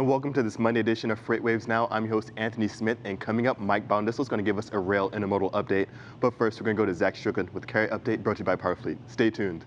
and welcome to this Monday edition of FreightWaves Now. I'm your host, Anthony Smith, and coming up, Mike Baudendistel is going to give us a Rail Intermodal update. But first, we're going to go to Zach Strickland with Carrier Update, brought to you by PowerFleet. Stay tuned.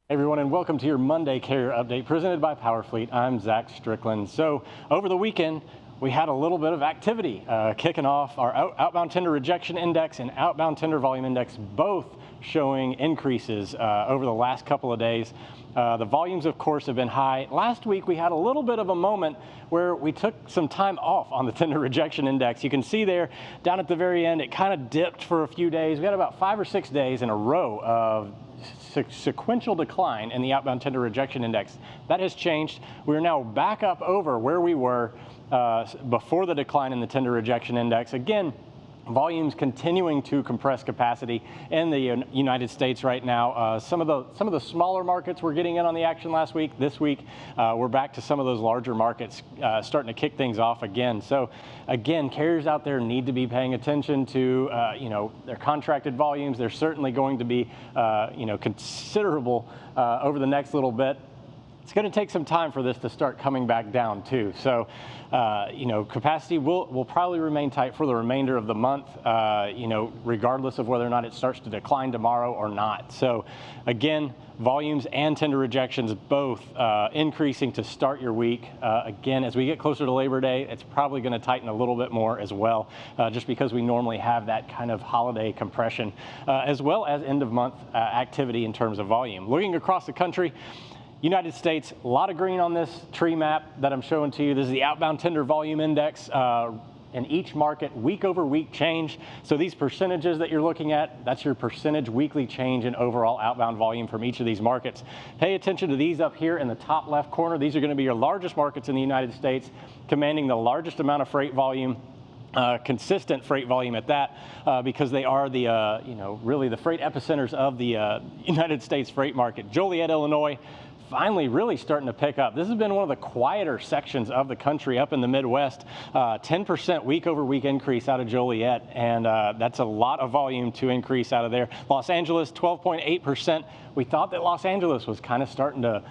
Hey everyone, and welcome to your Monday Carrier Update presented by PowerFleet. I'm Zach Strickland. So over the weekend, we had a little bit of activity kicking off. Our outbound tender rejection index and outbound tender volume index both showing increases over the last couple of days. The volumes, of course, have been high. Last week, we had a little bit of a moment where we took some time off on the tender rejection index. You can see there down at the very end, it kind of dipped for a few days. We had about 5 or 6 days in a row of sequential decline in the outbound tender rejection index. That has changed. We're now back up over where we were before the decline in the tender rejection index. Again, volumes continuing to compress capacity in the United States right now. Some of the smaller markets were getting in on the action last week. This week, we're back to some of those larger markets starting to kick things off again. So again, carriers out there need to be paying attention to their contracted volumes. They're certainly going to be considerable over the next little bit. It's going to take some time for this to start coming back down too. So, capacity will probably remain tight for the remainder of the month, regardless of whether or not it starts to decline tomorrow or not. So again, volumes and tender rejections both increasing to start your week. Again, as we get closer to Labor Day, it's probably going to tighten a little bit more as well, just because we normally have that kind of holiday compression, as well as end of month activity in terms of volume. Looking across the country, United States, a lot of green on this tree map that I'm showing to you. This is the outbound tender volume index in each market, week over week change. So these percentages that you're looking at, that's your percentage weekly change in overall outbound volume from each of these markets. Pay attention to these up here in the top left corner. These are going to be your largest markets in the United States, commanding the largest amount of freight volume. Consistent freight volume at that, because they are the, really the freight epicenters of the United States freight market. Joliet, Illinois, finally really starting to pick up. This has been one of the quieter sections of the country up in the Midwest. 10% week over week increase out of Joliet, and that's a lot of volume to increase out of there. Los Angeles, 12.8%. We thought that Los Angeles was kind of starting to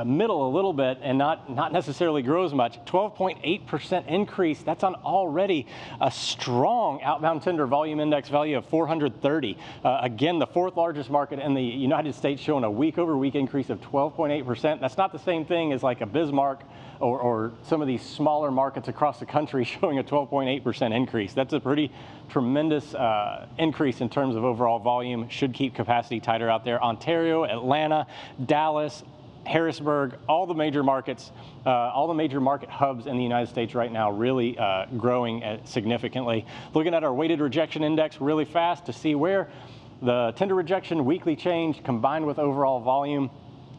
middle a little bit and not necessarily grow as much. 12.8% increase. That's on already a strong outbound tender volume index value of 430. Again, the fourth largest market in the United States, showing a week over week increase of 12.8%. That's not the same thing as like a Bismarck or some of these smaller markets across the country showing a 12.8% increase. That's a pretty tremendous increase in terms of overall volume. Should keep capacity tighter out there. Ontario, Atlanta, Dallas, Harrisburg, all the major markets, all the major market hubs in the United States right now really growing significantly. Looking at our weighted rejection index really fast to see where the tender rejection weekly change combined with overall volume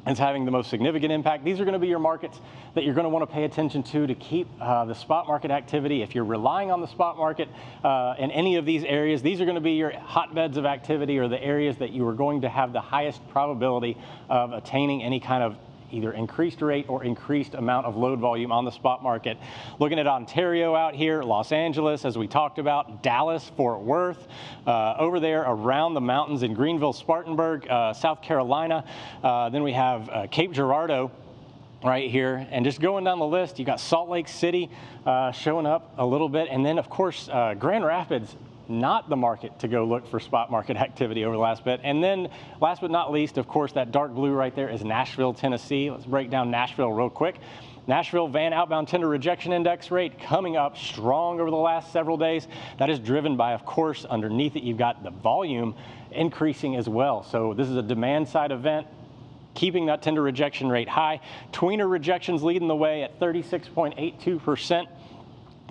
is having the most significant impact. These are going to be your markets that you're going to want to pay attention to keep the spot market activity. If you're relying on the spot market in any of these areas, these are going to be your hotbeds of activity, or the areas that you are going to have the highest probability of attaining any kind of either increased rate or increased amount of load volume on the spot market. Looking at Ontario out here, Los Angeles, as we talked about, Dallas, Fort Worth, over there around the mountains in Greenville, Spartanburg, South Carolina. Then we have Cape Girardeau right here, and just going down the list, you got Salt Lake City showing up a little bit, and then of course Grand Rapids, not the market to go look for spot market activity over the last bit. And then last but not least, of course, that dark blue right there is Nashville, Tennessee. Let's break down Nashville real quick. Nashville van outbound tender rejection index rate coming up strong over the last several days. That is driven by, of course, underneath it, you've got the volume increasing as well. So this is a demand side event, keeping that tender rejection rate high. Tweener rejections leading the way at 36.82%.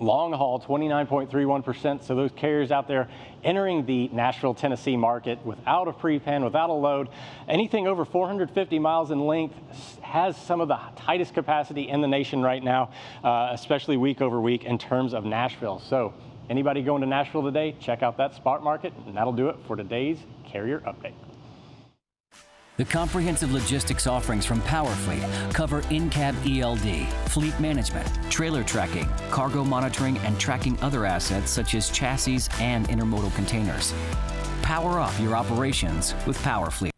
Long haul, 29.31%. So those carriers out there entering the Nashville, Tennessee market without a pre-pen, without a load, anything over 450 miles in length has some of the tightest capacity in the nation right now, especially week over week in terms of Nashville. So anybody going to Nashville today, check out that spot market, and that'll do it for today's Carrier Update. The comprehensive logistics offerings from PowerFleet cover in-cab ELD, fleet management, trailer tracking, cargo monitoring, and tracking other assets such as chassis and intermodal containers. Power up your operations with PowerFleet.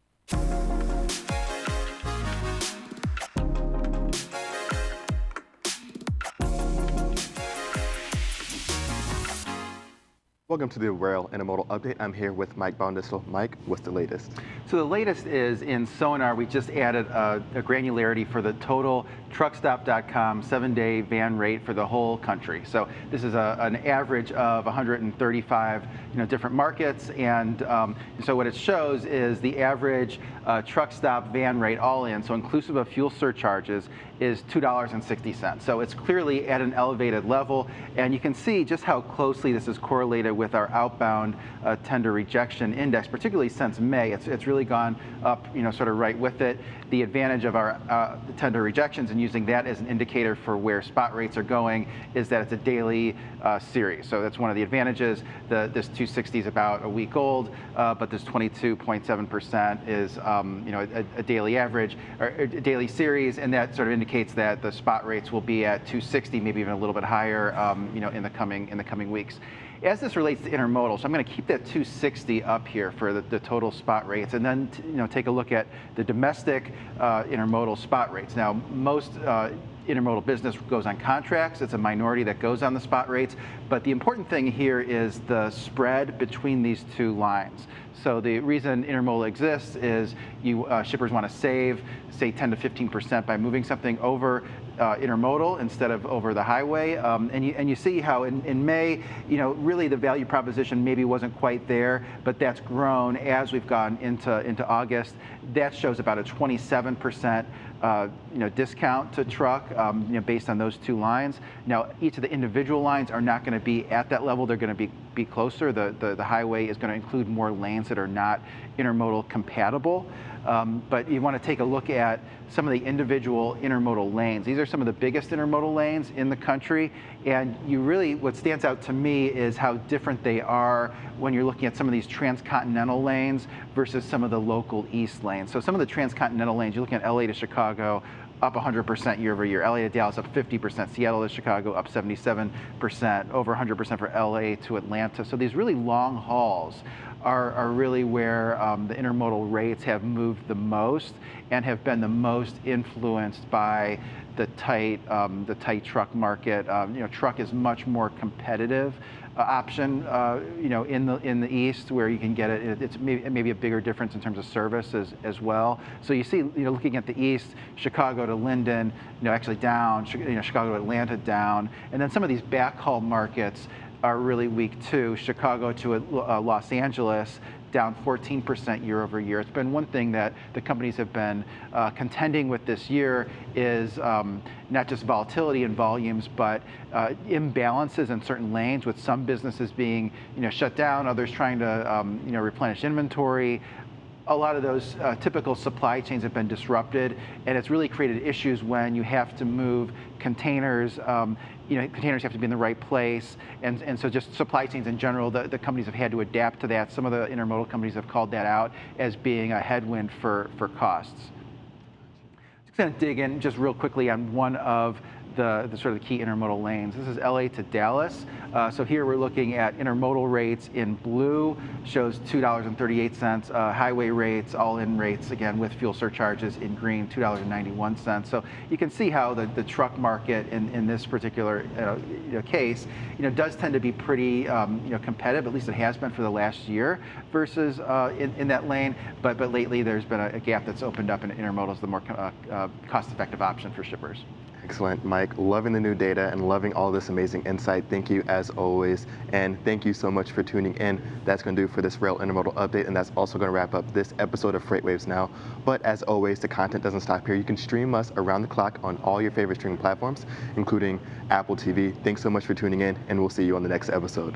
Welcome to the Rail Intermodal Update. I'm here with Mike Baudendistel. Mike, what's the latest? So the latest is in Sonar, we just added a granularity for the total truckstop.com 7-day van rate for the whole country. So this is an average of 135 different markets, and so what it shows is the average truck stop van rate all in, so inclusive of fuel surcharges, is $2.60. So it's clearly at an elevated level, and you can see just how closely this is correlated with our outbound tender rejection index, particularly since May. It's really gone up, sort of right with it. The advantage of our tender rejections and using that as an indicator for where spot rates are going is that it's a daily series. So that's one of the advantages. This 260 is about a week old, but this 22.7% is a daily average or a daily series, and that sort of indicates that the spot rates will be at 260, maybe even a little bit higher, in the coming weeks. As this relates to intermodal, so I'm going to keep that 260 up here for the total spot rates, and then take a look at the domestic intermodal spot rates. Now, most intermodal business goes on contracts. It's a minority that goes on the spot rates, but the important thing here is the spread between these two lines. So the reason intermodal exists is shippers want to save, say, 10 to 15% by moving something over intermodal instead of over the highway, and you see how in May, really the value proposition maybe wasn't quite there, but that's grown as we've gone into August. That shows about a 27% discount to truck, based on those two lines. Now, each of the individual lines are not going to be at that level. They're going to be closer. The highway is going to include more lanes that are not intermodal compatible. But you want to take a look at some of the individual intermodal lanes. These are some of the biggest intermodal lanes in the country, and what stands out to me is how different they are when you're looking at some of these transcontinental lanes versus some of the local east lanes. So some of the transcontinental lanes, you're looking at LA to Chicago, up 100% year over year. LA to Dallas up 50%. Seattle to Chicago up 77%. Over 100% for LA to Atlanta. So these really long hauls are really where the intermodal rates have moved the most and have been the most influenced by the tight truck market. Truck is much more competitive option, in the east, where you can get it. It's maybe a bigger difference in terms of service as well. So you see, looking at the east, Chicago to Linden, actually down. Chicago to Atlanta down, and then some of these backhaul markets are really weak too. Chicago to Los Angeles down 14% year over year. It's been one thing that the companies have been contending with this year is not just volatility in volumes, but imbalances in certain lanes, with some businesses being shut down, others trying to replenish inventory. A lot of those typical supply chains have been disrupted, and it's really created issues when you have to move containers. Containers have to be in the right place, and so just supply chains in general, the companies have had to adapt to that. Some of the intermodal companies have called that out as being a headwind for costs. Just going to dig in just real quickly on one of the sort of key intermodal lanes. This is LA to Dallas. So here we're looking at intermodal rates in blue, shows $2.38. Highway rates, all-in rates, again with fuel surcharges, in green, $2.91. So you can see how the truck market in this particular case, does tend to be pretty competitive. At least it has been for the last year versus in that lane. But lately there's been a gap that's opened up, and intermodal is the more cost-effective option for shippers. Excellent, Mike. Loving the new data and loving all this amazing insight. Thank you as always. And thank you so much for tuning in. That's going to do for this Rail Intermodal update, and that's also going to wrap up this episode of FreightWaves Now. But as always, the content doesn't stop here. You can stream us around the clock on all your favorite streaming platforms, including Apple TV. Thanks so much for tuning in, and we'll see you on the next episode.